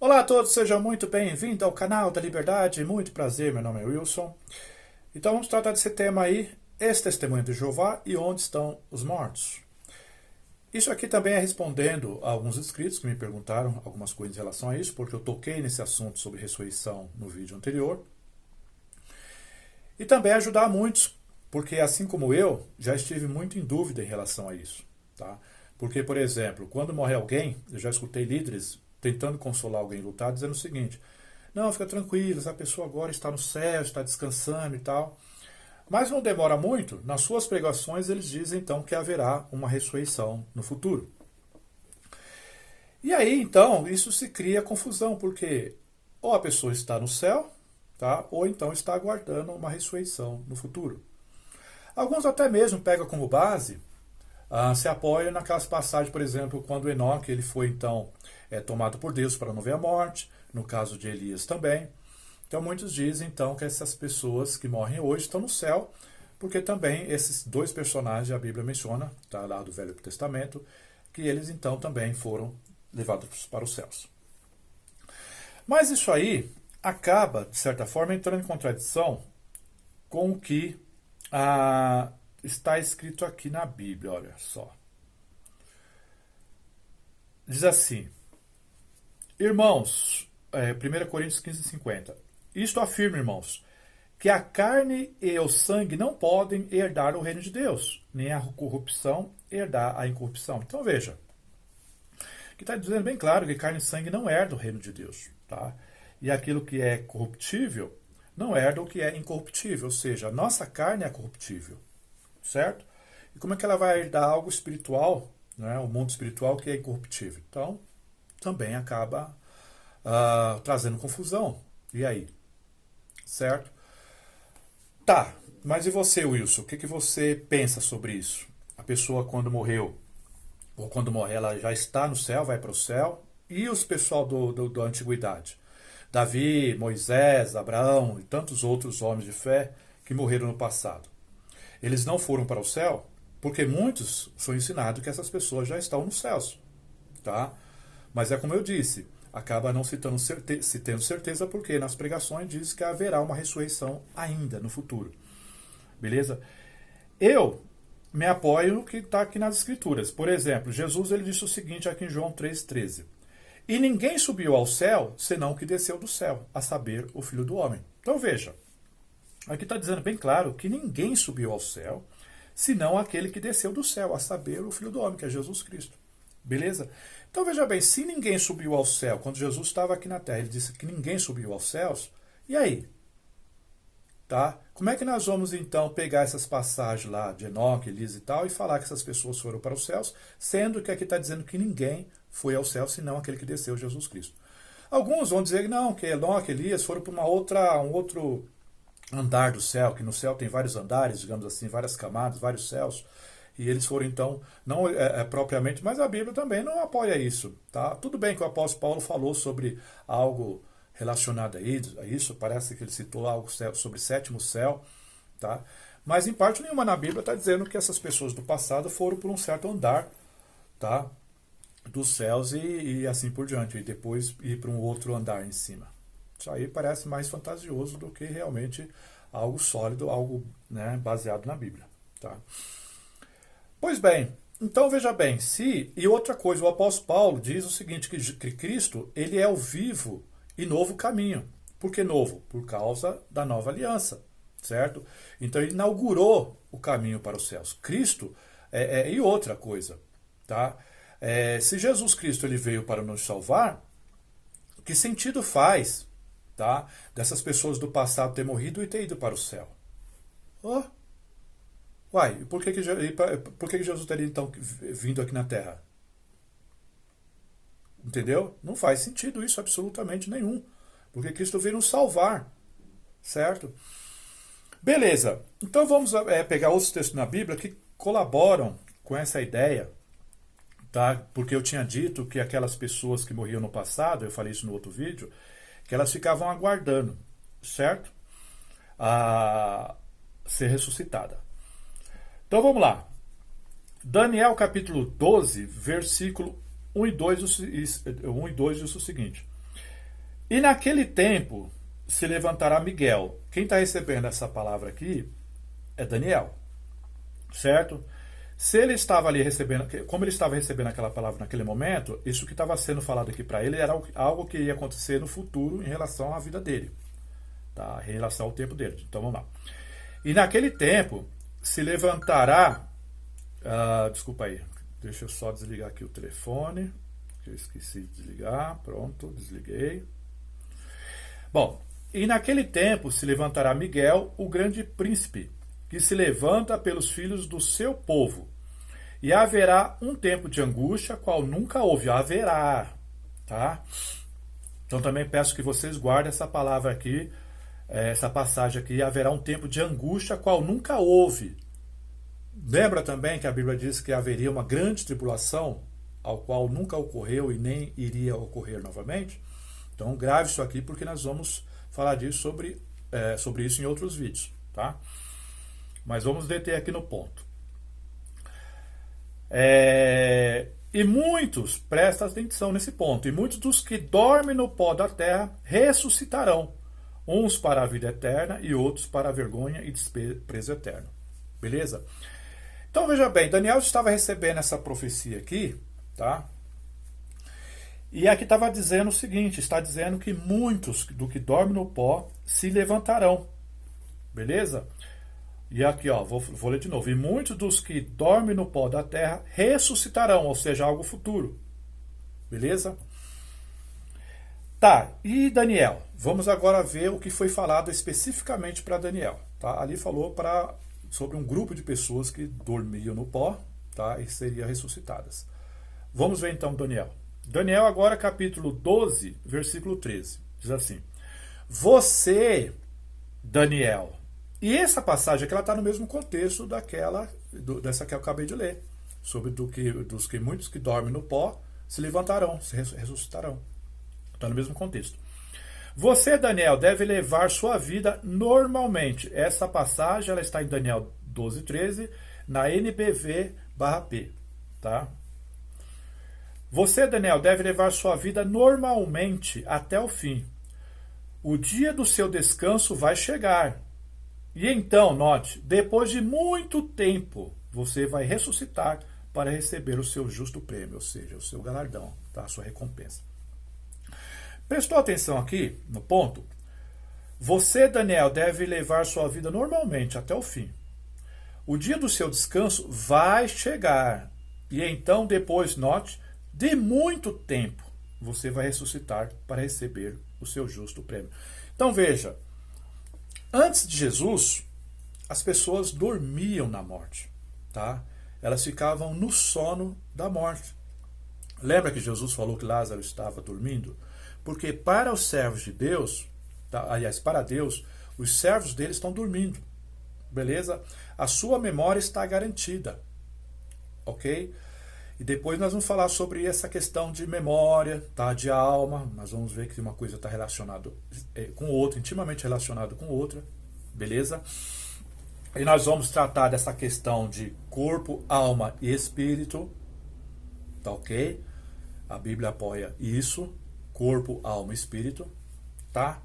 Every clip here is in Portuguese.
Olá a todos, sejam muito bem-vindos ao canal da Liberdade. Muito prazer, meu nome é Wilson. Então vamos tratar desse tema aí, esse testemunho de Jeová e onde estão os mortos. Isso aqui também é respondendo a alguns inscritos que me perguntaram algumas coisas em relação a isso, porque eu toquei nesse assunto sobre ressurreição no vídeo anterior. E também ajudar muitos, porque assim como eu, já estive muito em dúvida em relação a isso. Tá? Porque, por exemplo, quando morre alguém, eu já escutei líderes tentando consolar alguém lutado, dizendo o seguinte: não, fica tranquilo, essa pessoa agora está no céu, está descansando e tal. Mas não demora muito, nas suas pregações eles dizem então que haverá uma ressurreição no futuro. E aí então isso se cria confusão, porque ou a pessoa está no céu, tá? Ou então está aguardando uma ressurreição no futuro. Alguns até mesmo pegam como base, se apoiam naquelas passagens, por exemplo, quando Enoque ele foi então tomado por Deus para não ver a morte, no caso de Elias também. Então muitos dizem então que essas pessoas que morrem hoje estão no céu, porque também esses dois personagens a Bíblia menciona, tá lá do Velho Testamento, que eles então também foram levados para os céus. Mas isso aí acaba, de certa forma, entrando em contradição com o que está escrito aqui na Bíblia, olha só. Diz assim: irmãos, 1 Coríntios 15:50. Isto afirma, irmãos, que a carne e o sangue não podem herdar o reino de Deus, nem a corrupção herdar a incorrupção. Então veja, que está dizendo bem claro que carne e sangue não herdam o reino de Deus. Tá? E aquilo que é corruptível não herda o que é incorruptível, ou seja, a nossa carne é corruptível. Certo? E como é que ela vai herdar algo espiritual, né, o mundo espiritual que é incorruptível? Então, também acaba trazendo confusão. E aí? Certo? Tá, mas e você, Wilson? O que você pensa sobre isso? A pessoa quando morreu, ou quando morre, ela já está no céu, vai para o céu? E os pessoal da antiguidade? Davi, Moisés, Abraão e tantos outros homens de fé que morreram no passado. Eles não foram para o céu porque muitos são ensinados que essas pessoas já estão nos céus. Tá? Mas é como eu disse, acaba não se tendo certeza porque nas pregações diz que haverá uma ressurreição ainda no futuro. Beleza? Eu me apoio no que está aqui nas escrituras. Por exemplo, Jesus ele disse o seguinte aqui em João 3,13: e ninguém subiu ao céu senão o que desceu do céu, a saber, o Filho do Homem. Então veja, aqui está dizendo bem claro que ninguém subiu ao céu, senão aquele que desceu do céu, a saber, o Filho do Homem, que é Jesus Cristo. Beleza? Então veja bem, se ninguém subiu ao céu, quando Jesus estava aqui na terra, ele disse que ninguém subiu aos céus, e aí? Tá? Como é que nós vamos então pegar essas passagens lá de Enoque, Elias e tal, e falar que essas pessoas foram para os céus, sendo que aqui está dizendo que ninguém foi ao céu, senão aquele que desceu, Jesus Cristo. Alguns vão dizer que não, que Enoque, Elias foram para um outro andar do céu, que no céu tem vários andares, digamos assim, várias camadas, vários céus, e eles foram então, não propriamente, mas a Bíblia também não apoia isso. Tá? Tudo bem que o apóstolo Paulo falou sobre algo relacionado a isso, parece que ele citou algo sobre sétimo céu, tá? Mas em parte nenhuma na Bíblia está dizendo que essas pessoas do passado foram por um certo andar, tá? Dos céus e assim por diante, e depois ir para um outro andar em cima. Isso aí parece mais fantasioso do que realmente algo sólido, algo, né, baseado na Bíblia. Tá? Pois bem, então veja bem, e outra coisa, o apóstolo Paulo diz o seguinte, que Cristo ele é o vivo e novo caminho. Por que novo? Por causa da nova aliança, certo? Então ele inaugurou o caminho para os céus. Cristo, e outra coisa, tá? Se Jesus Cristo ele veio para nos salvar, que sentido faz, tá, dessas pessoas do passado ter morrido e ter ido para o céu? Oh. Uai, por que Jesus teria então vindo aqui na Terra? Entendeu? Não faz sentido isso absolutamente nenhum. Porque Cristo veio nos salvar. Certo? Beleza. Então vamos pegar outros textos na Bíblia que colaboram com essa ideia. Tá? Porque eu tinha dito que aquelas pessoas que morriam no passado, eu falei isso no outro vídeo, que elas ficavam aguardando, certo? A ser ressuscitada. Então vamos lá. Daniel capítulo 12, versículo 1 e 2 diz o seguinte: E naquele tempo se levantará Miguel. Quem está recebendo essa palavra aqui é Daniel, certo? Se ele estava ali recebendo, como ele estava recebendo aquela palavra naquele momento, isso que estava sendo falado aqui para ele era algo que ia acontecer no futuro em relação à vida dele, tá? Em relação ao tempo dele. Então vamos lá. E naquele tempo se levantará. Desculpa aí, deixa eu só desligar aqui o telefone, que eu esqueci de desligar. Pronto, desliguei. Bom, e naquele tempo se levantará Miguel, o grande príncipe, que se levanta pelos filhos do seu povo. E haverá um tempo de angústia, qual nunca houve. Haverá, tá? Então também peço que vocês guardem essa palavra aqui, essa passagem aqui. Haverá um tempo de angústia, qual nunca houve. Lembra também que a Bíblia diz que haveria uma grande tribulação, ao qual nunca ocorreu e nem iria ocorrer novamente? Então grave isso aqui, porque nós vamos falar disso sobre isso em outros vídeos, tá? Mas vamos deter aqui no ponto. E muitos, presta atenção nesse ponto, e muitos dos que dormem no pó da terra ressuscitarão, uns para a vida eterna e outros para a vergonha e desprezo eterno. Beleza? Então veja bem, Daniel estava recebendo essa profecia aqui, tá? E aqui estava dizendo o seguinte, está dizendo que muitos do que dormem no pó se levantarão. Beleza? E aqui, ó, vou ler de novo. E muitos dos que dormem no pó da terra ressuscitarão, ou seja, algo futuro. Beleza? Tá, e Daniel? Vamos agora ver o que foi falado especificamente para Daniel. Tá? Ali falou sobre um grupo de pessoas que dormiam no pó, tá? E seriam ressuscitadas. Vamos ver então Daniel. Daniel agora capítulo 12, versículo 13. Diz assim: Você, Daniel... E essa passagem aqui, ela está no mesmo contexto dessa que eu acabei de ler. Sobre dos que muitos que dormem no pó se levantarão, se ressuscitarão. Está no mesmo contexto. Você, Daniel, deve levar sua vida normalmente. Essa passagem ela está em Daniel 12:13, na NBV/P. Tá? Você, Daniel, deve levar sua vida normalmente até o fim. O dia do seu descanso vai chegar. E então, note, depois de muito tempo, você vai ressuscitar para receber o seu justo prêmio, ou seja, o seu galardão, tá? A sua recompensa. Prestou atenção aqui no ponto? Você, Daniel, deve levar sua vida normalmente até o fim. O dia do seu descanso vai chegar. E então, depois, note, de muito tempo, você vai ressuscitar para receber o seu justo prêmio. Então, veja. Antes de Jesus, as pessoas dormiam na morte, tá? Elas ficavam no sono da morte. Lembra que Jesus falou que Lázaro estava dormindo? Porque para os servos de Deus, tá? Aliás, para Deus, os servos dele estão dormindo, beleza? A sua memória está garantida, ok? E depois nós vamos falar sobre essa questão de memória, tá? De alma. Nós vamos ver que uma coisa está relacionada com outra, intimamente relacionada com outra, beleza? E nós vamos tratar dessa questão de corpo, alma e espírito, tá ok? A Bíblia apoia isso, corpo, alma e espírito, tá?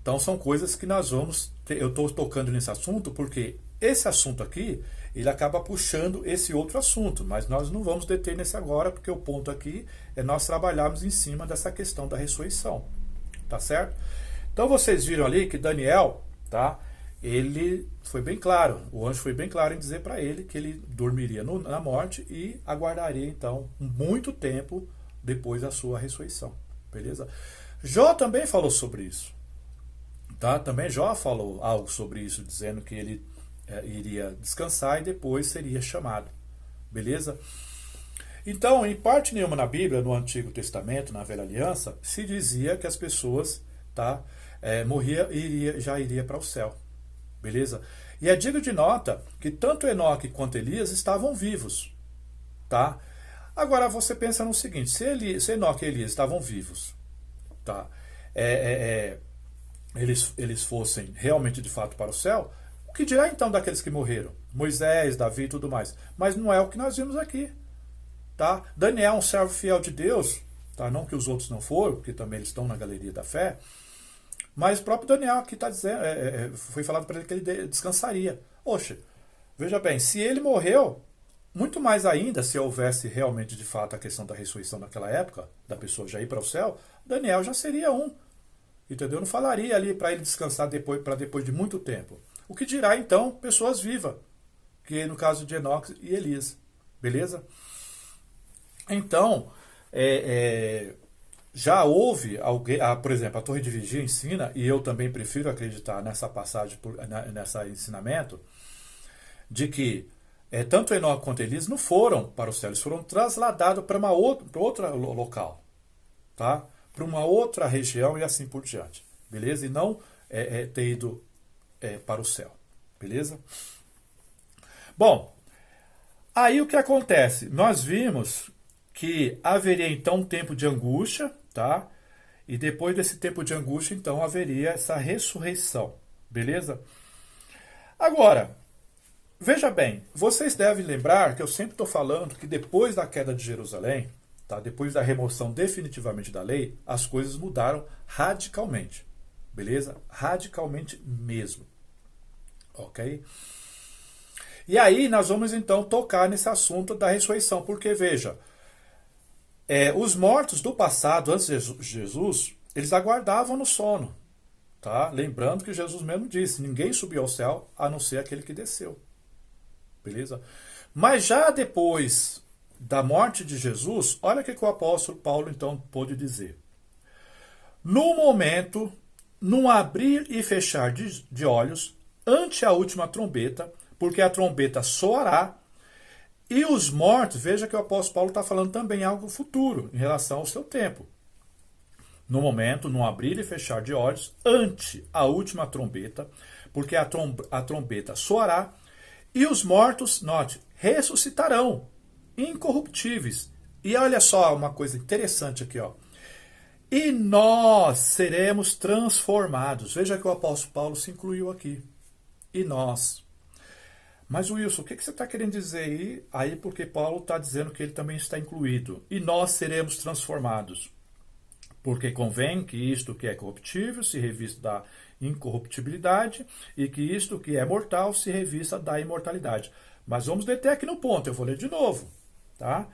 Então são coisas que nós vamos... Eu estou tocando nesse assunto porque esse assunto aqui, ele acaba puxando esse outro assunto, mas nós não vamos deter nesse agora, porque o ponto aqui é nós trabalharmos em cima dessa questão da ressurreição, tá certo? Então vocês viram ali que Daniel, tá? Ele foi bem claro, o anjo foi bem claro em dizer para ele que ele dormiria na morte e aguardaria então muito tempo depois da sua ressurreição, beleza? Jó também falou sobre isso, tá? Também Jó falou algo sobre isso, dizendo que ele iria descansar e depois seria chamado, beleza? Então, em parte nenhuma na Bíblia, no Antigo Testamento, na Velha Aliança, se dizia que as pessoas, tá, morria e já iria para o céu, beleza? E é digno de nota que tanto Enoque quanto Elias estavam vivos, tá? Agora você pensa no seguinte: se Enoque e Elias estavam vivos, tá? Eles fossem realmente de fato para o céu, o que dirá então daqueles que morreram? Moisés, Davi e tudo mais. Mas não é o que nós vimos aqui. Tá? Daniel, um servo fiel de Deus, tá? Não que os outros não foram, porque também eles estão na galeria da fé, mas o próprio Daniel aqui está dizendo, foi falado para ele que ele descansaria. Oxe, veja bem, se ele morreu, muito mais ainda, se houvesse realmente de fato a questão da ressurreição naquela época, da pessoa já ir para o céu, Daniel já seria um. Entendeu? Não falaria ali para ele descansar depois de muito tempo. O que dirá então pessoas vivas, que no caso de Enoque e Elias. Beleza? Então, já houve alguém, por exemplo, a Torre de Vigia ensina, e eu também prefiro acreditar nessa passagem, nesse ensinamento, de que tanto Enoque quanto Elias não foram para o céu, eles foram trasladados para outro local, tá? Para uma outra região e assim por diante, beleza? E não ter ido para o céu, beleza? Bom, aí o que acontece? Nós vimos que haveria então um tempo de angústia, tá? E depois desse tempo de angústia, então haveria essa ressurreição, beleza? Agora, veja bem, vocês devem lembrar que eu sempre estou falando que depois da queda de Jerusalém, tá? Depois da remoção definitivamente da lei, as coisas mudaram radicalmente, beleza? Radicalmente mesmo, ok? E aí nós vamos então tocar nesse assunto da ressurreição, porque veja, os mortos do passado, antes de Jesus, eles aguardavam no sono, tá? Lembrando que Jesus mesmo disse, ninguém subiu ao céu a não ser aquele que desceu, beleza? Mas já depois da morte de Jesus, olha o que o apóstolo Paulo então pôde dizer. No momento, num abrir e fechar de olhos, ante a última trombeta, porque a trombeta soará, e os mortos, veja que o apóstolo Paulo está falando também algo futuro, em relação ao seu tempo. No momento, num abrir e fechar de olhos, ante a última trombeta, porque a trombeta soará, e os mortos, note, ressuscitarão, incorruptíveis. E olha só uma coisa interessante aqui, ó. E nós seremos transformados. Veja que o apóstolo Paulo se incluiu aqui. E nós. Mas, Wilson, o que você está querendo dizer aí? Porque Paulo está dizendo que ele também está incluído. E nós seremos transformados. Porque convém que isto que é corruptível se revista da incorruptibilidade e que isto que é mortal se revista da imortalidade. Mas vamos deter aqui no ponto, eu vou ler de novo. Tá?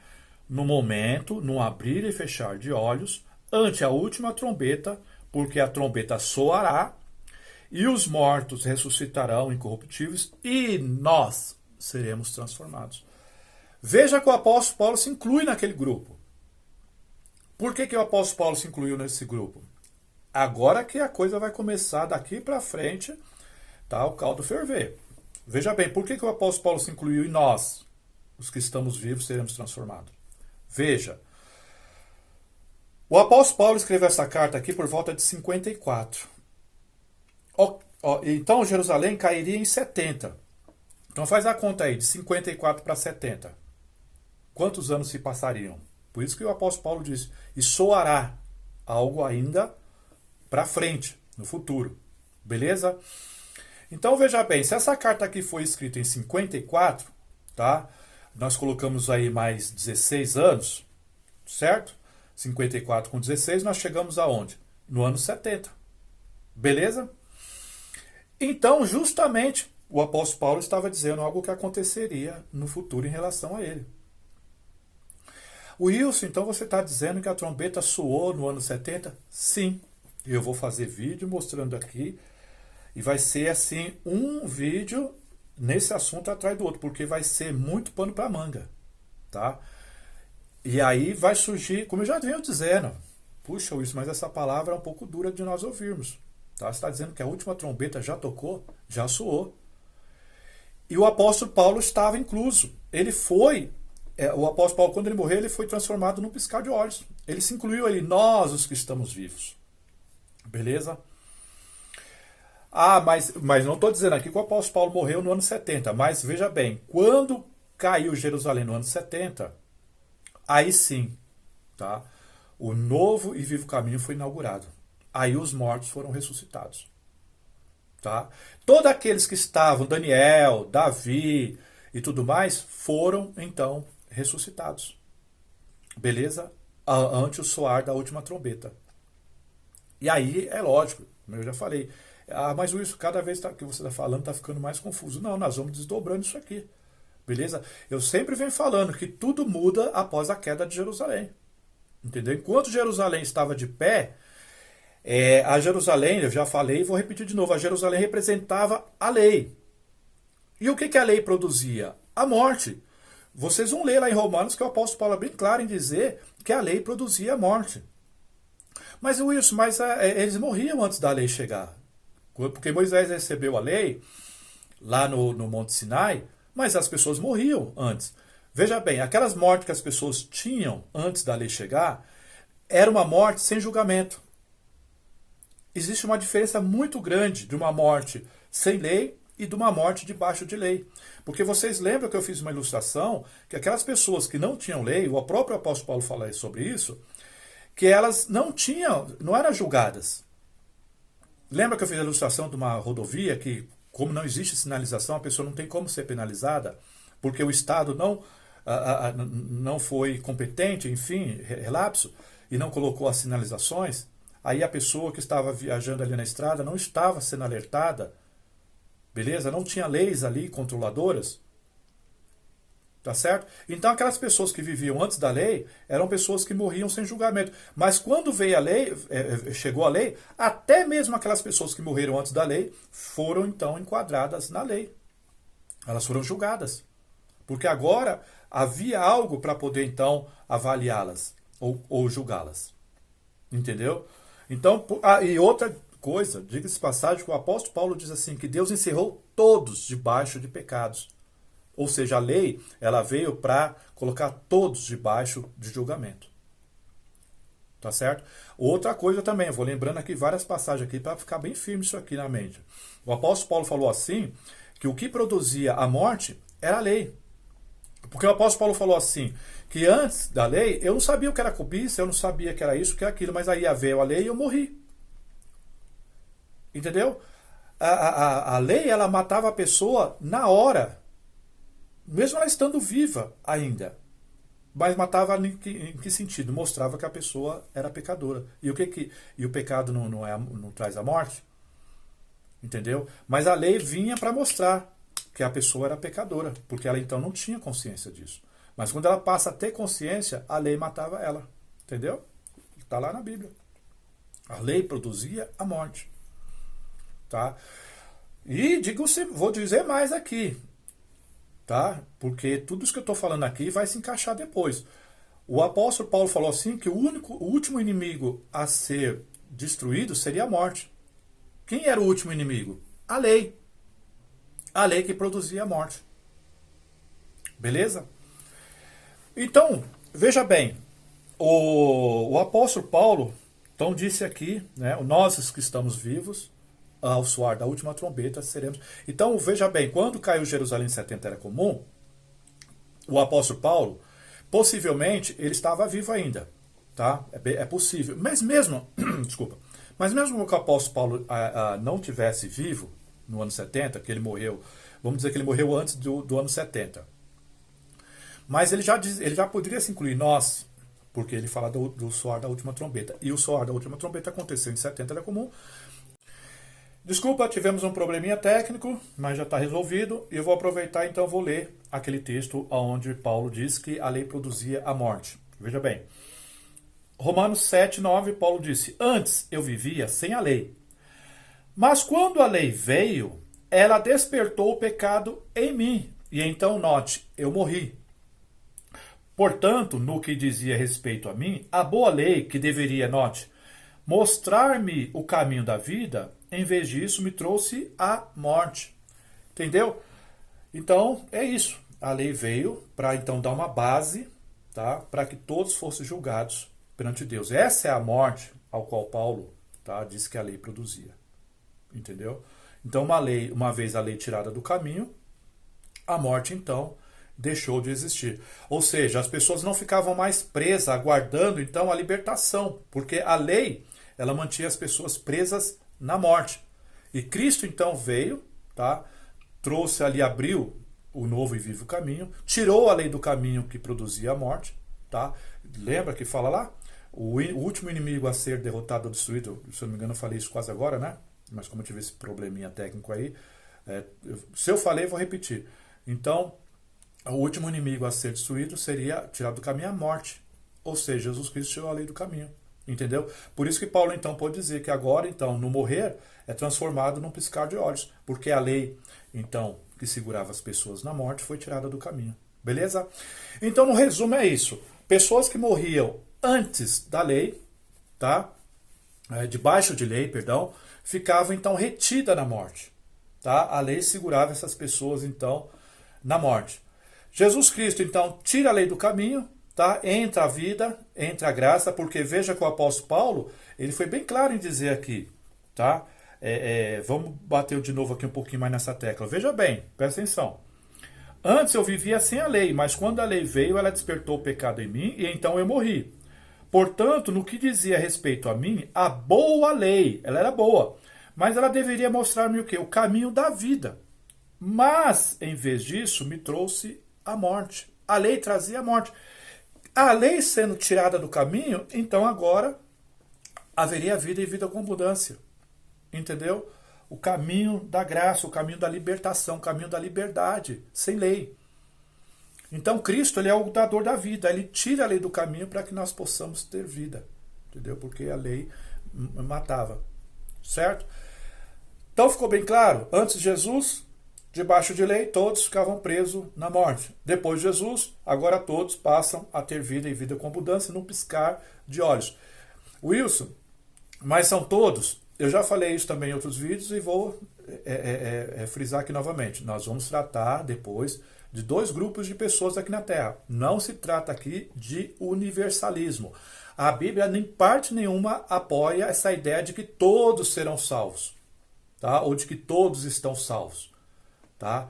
No momento, no abrir e fechar de olhos, ante a última trombeta, porque a trombeta soará, e os mortos ressuscitarão incorruptíveis, e nós seremos transformados. Veja que o apóstolo Paulo se inclui naquele grupo. Por que o apóstolo Paulo se incluiu nesse grupo? Agora que a coisa vai começar daqui para frente, tá, o caldo ferver. Veja bem, por que o apóstolo Paulo se incluiu em nós, os que estamos vivos, seremos transformados? Veja, o apóstolo Paulo escreveu essa carta aqui por volta de 54. Então Jerusalém cairia em 70. Então faz a conta aí, de 54 para 70. Quantos anos se passariam? Por isso que o apóstolo Paulo diz, e soará algo ainda para frente, no futuro. Beleza? Então veja bem, se essa carta aqui foi escrita em 54, tá? Nós colocamos aí mais 16 anos, certo? 54 com 16, nós chegamos aonde? No ano 70. Beleza? Então, justamente, o apóstolo Paulo estava dizendo algo que aconteceria no futuro em relação a ele. Wilson, então você está dizendo que a trombeta soou no ano 70? Sim. Eu vou fazer vídeo mostrando aqui. E vai ser assim, um vídeo nesse assunto atrás do outro, porque vai ser muito pano para manga. Tá? E aí vai surgir, como eu já venho dizendo, puxa Wilson, mas essa palavra é um pouco dura de nós ouvirmos. Tá? Você está dizendo que a última trombeta já tocou? Já soou. E o apóstolo Paulo estava incluso. Ele foi... o apóstolo Paulo, quando ele morreu, ele foi transformado num piscar de olhos. Ele se incluiu ali, nós os que estamos vivos. Beleza? Mas não estou dizendo aqui que o apóstolo Paulo morreu no ano 70. Mas veja bem, quando caiu Jerusalém no ano 70, aí sim, tá? O novo e vivo caminho foi inaugurado. Aí os mortos foram ressuscitados. Tá? Todos aqueles que estavam, Daniel, Davi e tudo mais, foram então ressuscitados. Beleza? ante o soar da última trombeta. E aí é lógico, como eu já falei, mas isso cada vez que você está falando está ficando mais confuso. Não, nós vamos desdobrando isso aqui. Beleza? Eu sempre venho falando que tudo muda após a queda de Jerusalém. Entendeu? Enquanto Jerusalém estava de pé, a Jerusalém, eu já falei e vou repetir de novo, a Jerusalém representava a lei. E o que a lei produzia? A morte. Vocês vão ler lá em Romanos que o apóstolo Paulo é bem claro em dizer que a lei produzia a morte. Mas Wilson, eles morriam antes da lei chegar. Porque Moisés recebeu a lei lá no Monte Sinai, mas as pessoas morriam antes. Veja bem, aquelas mortes que as pessoas tinham antes da lei chegar, era uma morte sem julgamento. Existe uma diferença muito grande de uma morte sem lei e de uma morte debaixo de lei. Porque vocês lembram que eu fiz uma ilustração que aquelas pessoas que não tinham lei, o próprio apóstolo Paulo fala sobre isso, que elas não eram julgadas. Lembra que eu fiz a ilustração de uma rodovia que, como não existe sinalização, a pessoa não tem como ser penalizada, porque o Estado não foi competente, enfim, relapso, e não colocou as sinalizações. Aí a pessoa que estava viajando ali na estrada não estava sendo alertada, beleza? Não tinha leis ali controladoras, tá certo? Então aquelas pessoas que viviam antes da lei eram pessoas que morriam sem julgamento. Mas quando veio a lei, chegou a lei, até mesmo aquelas pessoas que morreram antes da lei foram então enquadradas na lei. Elas foram julgadas. Porque agora havia algo para poder então avaliá-las ou julgá-las. Entendeu? Então, e outra coisa, diga-se de passagem, que o apóstolo Paulo diz assim, que Deus encerrou todos debaixo de pecados. Ou seja, a lei, ela veio para colocar todos debaixo de julgamento. Tá certo? Outra coisa também, vou lembrando aqui várias passagens aqui para ficar bem firme isso aqui na mente. O apóstolo Paulo falou assim, que o que produzia a morte era a lei. Porque o apóstolo Paulo falou assim, que antes da lei, eu não sabia o que era cobiça, eu não sabia que era isso, que era aquilo, mas aí veio a lei e eu morri. Entendeu? A lei, ela matava a pessoa na hora. Mesmo ela estando viva ainda. Mas matava em que sentido? Mostrava que a pessoa era pecadora. E o pecado não traz a morte? Entendeu? Mas a lei vinha para mostrar que a pessoa era pecadora, porque ela então não tinha consciência disso. Mas quando ela passa a ter consciência, a lei matava ela. Entendeu? Está lá na Bíblia. A lei produzia a morte. Tá? E vou dizer mais aqui. Tá? Porque tudo isso que eu estou falando aqui vai se encaixar depois. O apóstolo Paulo falou assim que o último inimigo a ser destruído seria a morte. Quem era o último inimigo? A lei. A lei que produzia a morte. Beleza? Então, veja bem, o apóstolo Paulo então disse aqui, né, nós que estamos vivos, ao soar da última trombeta seremos. Então, veja bem, quando caiu Jerusalém em 70 era comum, o apóstolo Paulo, possivelmente, ele estava vivo ainda. Tá? É possível. Mas mesmo, desculpa, mas mesmo que o apóstolo Paulo não tivesse vivo no ano 70, que ele morreu, vamos dizer que ele morreu antes do ano 70. Mas ele já poderia se incluir nós, porque ele fala do soar da última trombeta. E o soar da última trombeta aconteceu em 70 era comum. Desculpa, tivemos um probleminha técnico, mas já está resolvido. E eu vou aproveitar, então, vou ler aquele texto onde Paulo diz que a lei produzia a morte. Veja bem. Romanos 7, 9, Paulo disse, antes eu vivia sem a lei. Mas quando a lei veio, ela despertou o pecado em mim. E então, note, eu morri. Portanto, no que dizia respeito a mim, a boa lei que deveria, note, mostrar-me o caminho da vida, em vez disso, me trouxe a morte. Entendeu? Então, é isso. A lei veio para, então, dar uma base, tá? Para que todos fossem julgados perante Deus. Essa é a morte ao qual Paulo, tá, disse que a lei produzia. Entendeu? Então, uma vez a lei tirada do caminho, a morte, então, deixou de existir. Ou seja, as pessoas não ficavam mais presas, aguardando, então, a libertação. Porque a lei, ela mantinha as pessoas presas na morte. E Cristo então veio, tá? Trouxe ali, abriu o novo e vivo caminho, tirou a lei do caminho que produzia a morte, tá? Lembra que fala lá? O último inimigo a ser derrotado ou destruído, se eu não me engano eu falei isso quase agora, né? Mas como eu tive esse probleminha técnico aí, se eu falei, eu vou repetir. Então, o último inimigo a ser destruído seria tirado do caminho a morte. Ou seja, Jesus Cristo tirou a lei do caminho. Entendeu? Por isso que Paulo então pode dizer que agora, então, no morrer, é transformado num piscar de olhos. Porque a lei, então, que segurava as pessoas na morte, foi tirada do caminho. Beleza? Então, no resumo é isso. Pessoas que morriam antes da lei, tá? Debaixo de lei, perdão, ficavam então retidas na morte. Tá? A lei segurava essas pessoas, então, na morte. Jesus Cristo, então, tira a lei do caminho, tá? Entra a vida, entra a graça, porque veja que o apóstolo Paulo, ele foi bem claro em dizer aqui, tá? Vamos bater de novo aqui um pouquinho mais nessa tecla. Veja bem, presta atenção. Antes eu vivia sem a lei, mas quando a lei veio, ela despertou o pecado em mim, e então eu morri. Portanto, no que dizia respeito a mim, a boa lei, ela era boa, mas ela deveria mostrar-me o quê? O caminho da vida. Mas, em vez disso, me trouxe a morte. A lei trazia a morte. A lei sendo tirada do caminho, então agora haveria vida e vida com abundância. Entendeu? O caminho da graça, o caminho da libertação, o caminho da liberdade, sem lei. Então Cristo, ele é o dador da vida, ele tira a lei do caminho para que nós possamos ter vida. Entendeu? Porque a lei matava. Certo? Então ficou bem claro? Antes de Jesus, debaixo de lei, todos ficavam presos na morte. Depois de Jesus, agora todos passam a ter vida e vida com abundância num piscar de olhos. Wilson, mas são todos? Eu já falei isso também em outros vídeos e vou frisar aqui novamente. Nós vamos tratar depois de dois grupos de pessoas aqui na Terra. Não se trata aqui de universalismo. A Bíblia, em parte nenhuma, apoia essa ideia de que todos serão salvos, tá? Ou de que todos estão salvos. Tá?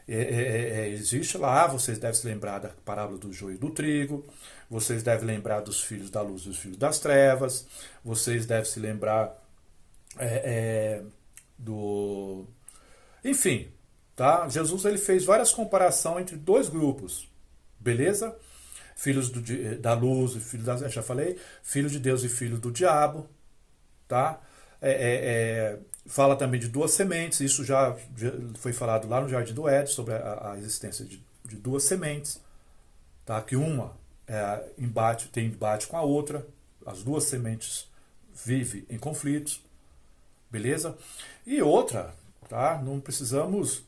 Existe lá, vocês devem se lembrar da parábola do joio e do trigo, vocês devem lembrar dos filhos da luz e dos filhos das trevas, vocês devem se lembrar enfim, tá? Jesus ele fez várias comparações entre dois grupos, beleza? Filhos da luz e filhos das, já falei, filhos de Deus e filhos do diabo, tá? Fala também de duas sementes, isso já foi falado lá no Jardim do Éden, sobre a existência de duas sementes, tá? Que uma tem embate com a outra, as duas sementes vivem em conflitos, beleza? E outra, tá? Não precisamos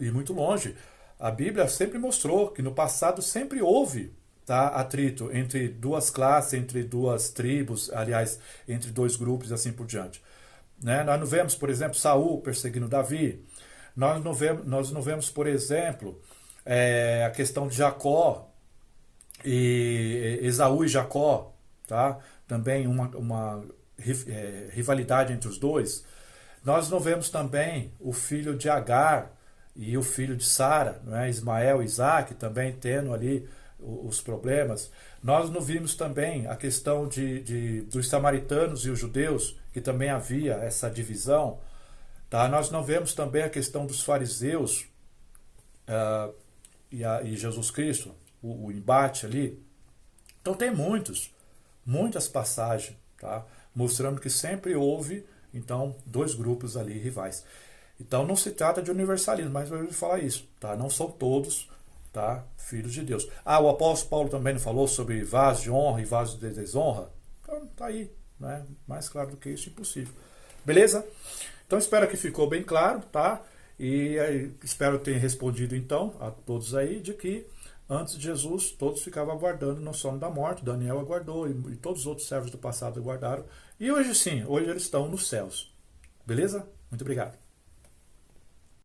ir muito longe, a Bíblia sempre mostrou que no passado sempre houve, tá, atrito entre duas classes, entre duas tribos, aliás, entre dois grupos e assim por diante. Né? Nós não vemos, por exemplo, Saul perseguindo Davi. Nós não vemos, por exemplo, a questão de Jacó e Esaú e Jacó, tá? Também uma rivalidade entre os dois. Nós não vemos também o filho de Agar e o filho de Sara, não é? Ismael e Isaac, também tendo ali os problemas. Nós não vimos também a questão dos samaritanos e os judeus, que também havia essa divisão. Tá? Nós não vemos também a questão dos fariseus e Jesus Cristo, o embate ali. Então tem muitas passagens, tá? Mostrando que sempre houve, então, dois grupos ali rivais. Então não se trata de universalismo, mas eu vou falar isso, tá? Não são todos, tá, filhos de Deus. O apóstolo Paulo também não falou sobre vasos de honra e vasos de desonra? Então tá aí, né? Mais claro do que isso, impossível. Beleza? Então espero que ficou bem claro, tá? E espero ter respondido então a todos aí de que antes de Jesus todos ficavam aguardando no sono da morte. Daniel aguardou e todos os outros servos do passado aguardaram. E hoje sim, hoje eles estão nos céus. Beleza? Muito obrigado.